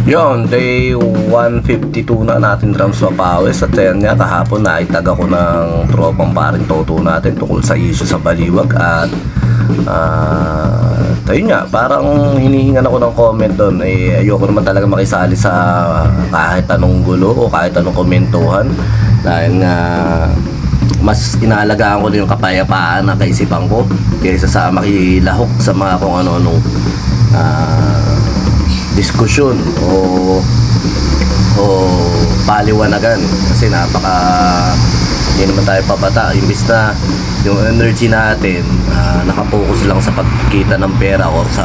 Yon, day 152 na natin drums sa pawis. At yan nga, kahapon naitag ako ng tropang paring Toto natin tungkol sa issue sa Baliwag. At ayun nga, parang hinihingan ako ng comment doon. Ayoko naman talaga makisali sa kahit anong gulo o kahit anong komentuhan. Dahil nga mas inaalagaan ko na yung kapayapaan na kaisipan ko kaysa sa makilahok sa mga kung ano-anong diskusyon o paliwanagan. Kasi hindi naman tayo pabata. Imbis na yung energy natin nakapokus lang sa pagkita ng pera o sa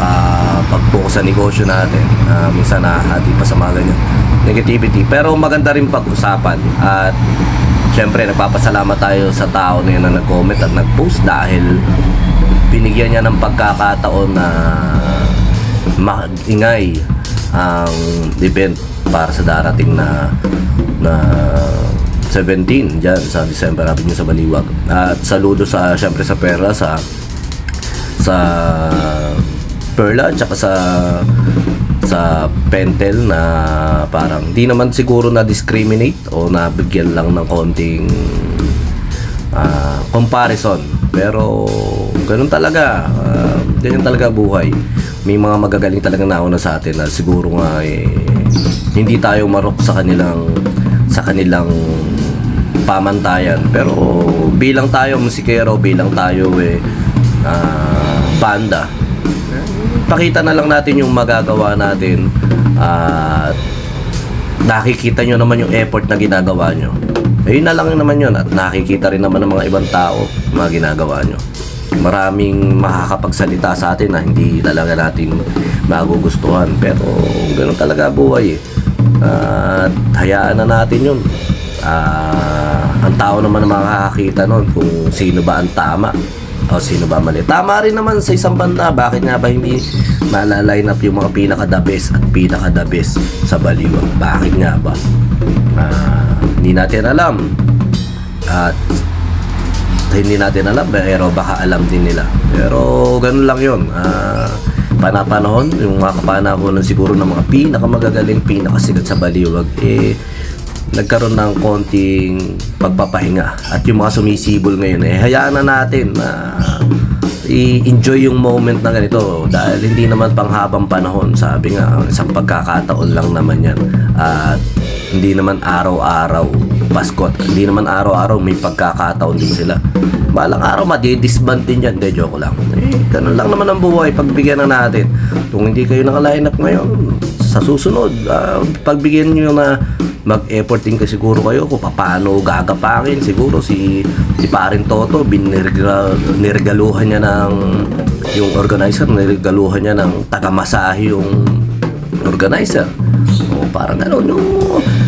pag-focus sa negosyo natin, minsan nahati pa sa mga ganyan negativity. Pero maganda rin pag-usapan. At syempre nagpapasalamat tayo sa tao na yun na nag-comment at nag-post dahil binigyan niya ng pagkakataon na maingay ang event para sa darating na 17 dyan sa December Avenue sa Baliwag. At saludo syempre sa Perla, sa Perla at saka sa Pentel na parang di naman siguro na discriminate o nabigyan lang ng konting comparison, pero ganun talaga, ganyan talaga buhay. May mga magagaling talaga nauna sa atin na siguro nga hindi tayo marok sa kanilang pamantayan, pero bilang tayo musikero, bilang tayo banda, pakita na lang natin yung magagawa natin at nakikita nyo naman yung effort na ginagawa nyo. Ayun na lang naman yun, at nakikita rin naman ng mga ibang tao mga ginagawa nyo. Maraming makakapagsalita sa atin na hindi talaga natin magugustuhan, pero ganoon talaga buhay at hayaan na natin yun. Ang tao naman na makakakita nun kung sino ba ang tama o sino ba mali. Tama rin naman sa isang banda. Bakit nga ba hindi malaline up yung mga pinaka-the best at pinaka-the best sa Baliwag? Bakit nga ba? Hindi natin alam. At hindi natin alam, pero baka alam din nila. Pero ganun lang yun. Panapanahon, yung mga kapanahonan siguro ng mga pinakamagagaling, pinakasigat sa Baliwag, nagkaroon ng konting pagpapahinga. At yung mga sumisibol ngayon, hayaan na natin na i-enjoy yung moment na ganito. Dahil hindi naman panghabang panahon. Sabi nga, isang pagkakataon lang naman yan. At hindi naman araw-araw Paskot. Hindi naman araw-araw may pagkakataon din sila. Balang araw madidisband din yan. Hindi, joke lang. Ganun lang naman ang buhay. Pagbigyan na natin. Kung hindi kayo naka-line up ngayon, sa susunod, pagbigyan nyo na mag-effort din siguro kayo kung paano gagapangin. Siguro si paring Toto, niregaluhan niya ng yung organizer, niregaluhan niya ng tagamasahe yung organizer. O parang gano'n.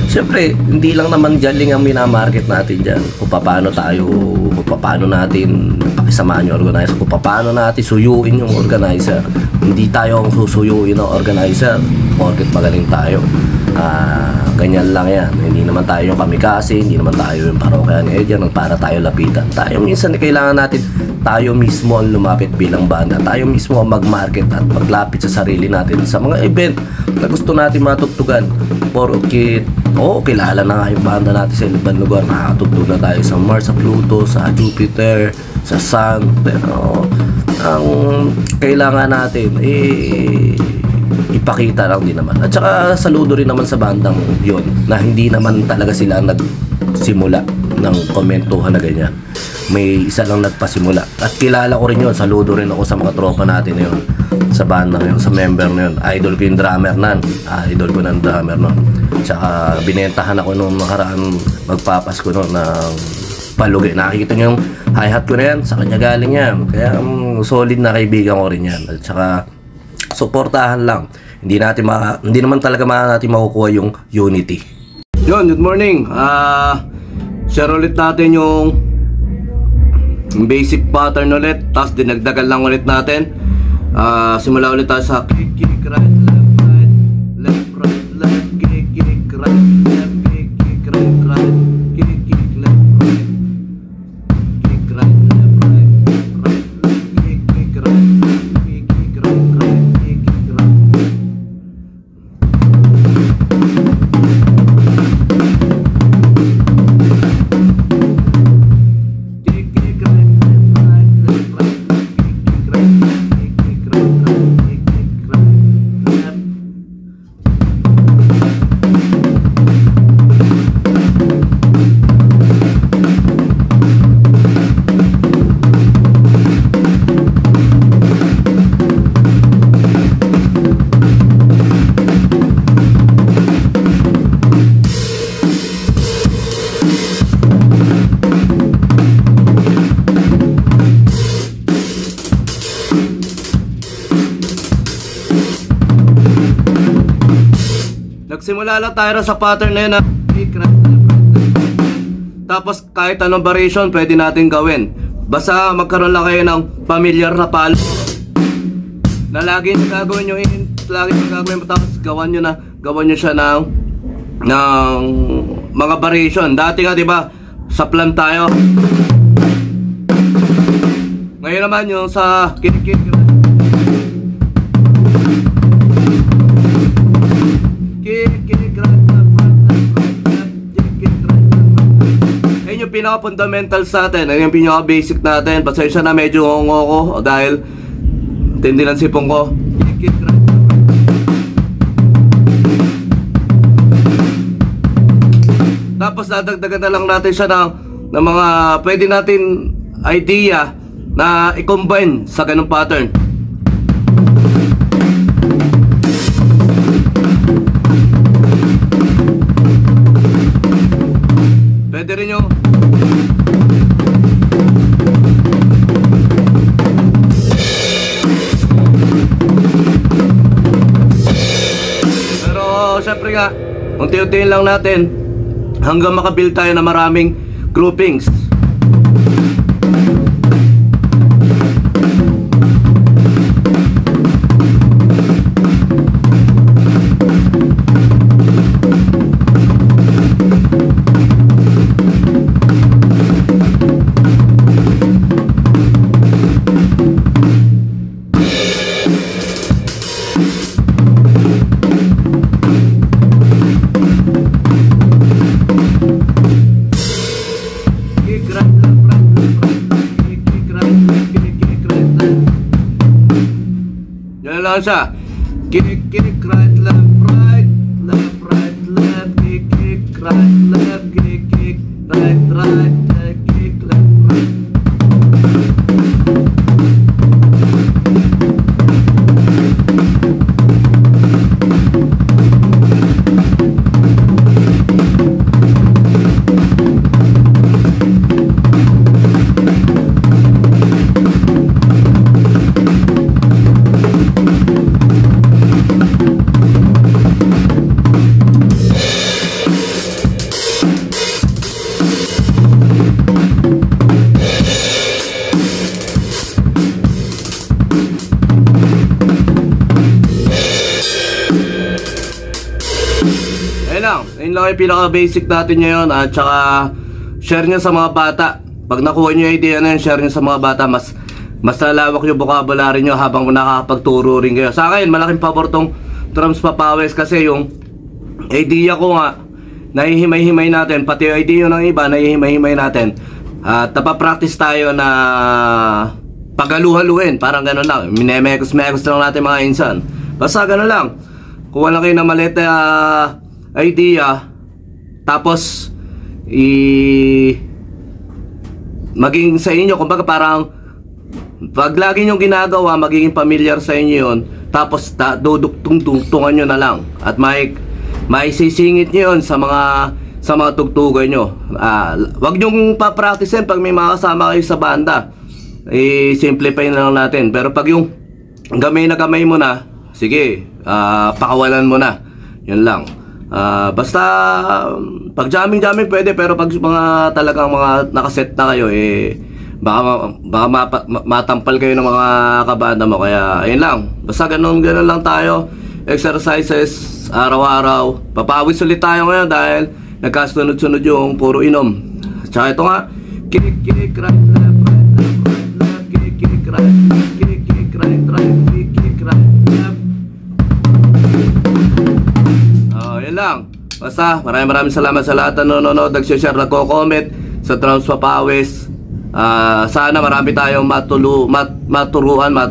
Siyempre, hindi lang naman galing ang minamarket natin dyan. Kung paano natin pakisamaan yung organizer, kung paano natin suyuin yung organizer. Hindi tayo ang susuyuin ng organizer porket magaling tayo. Ganyan lang yan. Hindi naman tayo yung kamikasi, hindi naman tayo yung parokyan dyan para tayo lapitan. Tayo minsan kailangan natin tayo mismo ang lumapit bilang banda. Tayo mismo ang mag-market at maglapit sa sarili natin sa mga event na gusto natin matugtugan. Porket kilala na nga yung banda natin sa ibang lugar. Nakakatugtog na tayo sa Mars, sa Pluto, sa Jupiter, sa Sun. Pero ang kailangan natin ipakita lang din naman. At saka saludo rin naman sa bandang yon na hindi naman talaga sila nagsimula ng komentuhan na ganyan. May isa lang nagpasimula. At kilala ko rin yun. Saludo rin ako sa mga tropa natin na yun, sa banda na yun, sa member na yun. Idol ko yung drummer nan. Idol ko ng drummer nun. Tsaka binentahan ako nung nakaraan magpapasko nun ng palugi. Nakikita nyo yung hi-hat ko na yan, sa kanya galing yan. Kaya solid na kaibigan ko rin yan. At saka suportahan lang. Hindi naman talaga natin makukuha yung unity. Yun, good morning. Share ulit natin yung basic pattern ulit, tapos dinagdagan lang ulit natin. Simula ulit tayo sa kick, kick, right, left, right, left, kick, kick, right, left, kick, kick, right, right, kick, kick, left, right, kick, right, left, right, right, left, kick, kick, right, kick, kick, right, right, kick, kick, right. Nagsimula lang tayo sa pattern na yun, tapos kahit anong variation pwede natin gawin. Basta magkaroon lang kayo ng familiar na palo na lagi nyo gagawin nyo, lagi nyo gagawin mo, tapos gawan nyo siya ng mga variation. Dati nga diba sa plan tayo, ngayon naman yung sa kinikik. Ayun yung pinaka-fundamentals natin. Ayun yung pinaka-basic natin. Pasensya na medyo ngongo ko dahil tindi ng sipong ko. Tapos dadagdagan na lang natin siya ng mga pwede natin idea na i-combine sa ganung pattern. Pwede rin yung pero syempre nga unti-untiin lang natin hanggang makabuild tayo na maraming groupings. Siya. Kick, kick, right, left, right, left, right, left, kick, kick, right, left, kick, kick, right, right, kick, left, right. Ayun lang yung pinaka-basic natin ngayon. At saka share nyo sa mga bata. Pag nakuha nyo yung idea na yun, share nyo sa mga bata. Mas lalawak yung vocabulary nyo habang nakakapagturo rin kayo. Sa akin, malaking pabor tong drums papawis kasi yung idea ko nga nahihimay-himay natin. Pati yung idea ng iba nahihimay-himay natin. At napapractice tayo na pagaluhaluin. Parang gano'n lang. Minemekos-mekos lang natin mga insan. Basta gano'n lang. Kuha lang kayo na maliit idea, tapos maging sa inyo, kumbaga parang pag lagi nyo ginagawa, magiging familiar sa inyo yun, tapos dudugtong-tungtungan nyo na lang at may sisingit nyo yun sa mga tugtugan nyo. Wag nyong papracticein pag may mga kasama kayo sa banda, simplify na lang natin. Pero pag yung gamay na gamay mo na, sige, pakawalan mo na, yun lang. Basta pag jamming pwede, pero pag mga talagang mga nakaset na kayo, baka matampal kayo ng mga kabanda mo. Kaya ayun lang, basta ganun lang tayo. Exercises araw-araw. Papawis ulit tayo ngayon dahil nagkasunod-sunod yung puro inom. Tsaka ito nga, kick, kick, right, left, right, left, right, left, kick, kick, right, kick, kick, right, right, kick, kick, right, left. Yan lang. Basta maraming salamat sa lahat na nanonood, nag-share, nagko-comment sa Drums Papawis. Sana marami tayong matulungan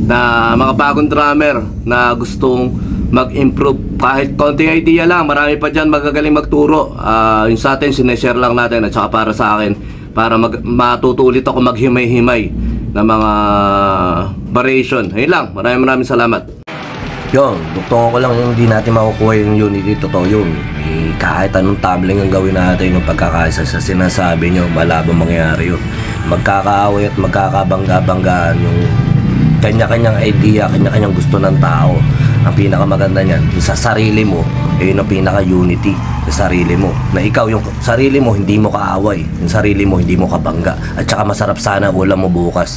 na mga bagong drummer na gustong mag-improve. Kahit konting idea lang, marami pa dyan magagaling magturo. Yung sa atin, sineshare lang natin. At saka para sa akin, para matutulit ako maghimay-himay na mga variation. Ayun lang, maraming salamat. Yun, dugtungan ko lang yung hindi natin makukuha yung unity. Totoo yun. Kahit anong tabling ang gawin natin, yung pagkakaisa sa sinasabi nyo, malabang mangyayari yun. Magkakaaway at magkakabangga-banggaan yung kanya-kanyang idea, kanya-kanyang gusto ng tao. Ang pinakamaganda niyan, yung sa sarili mo, yun ang pinaka-unity sa sarili mo. Na ikaw, yung sarili mo, hindi mo kaaway. Yung sarili mo, hindi mo kabangga. At saka masarap sana ulam mo bukas.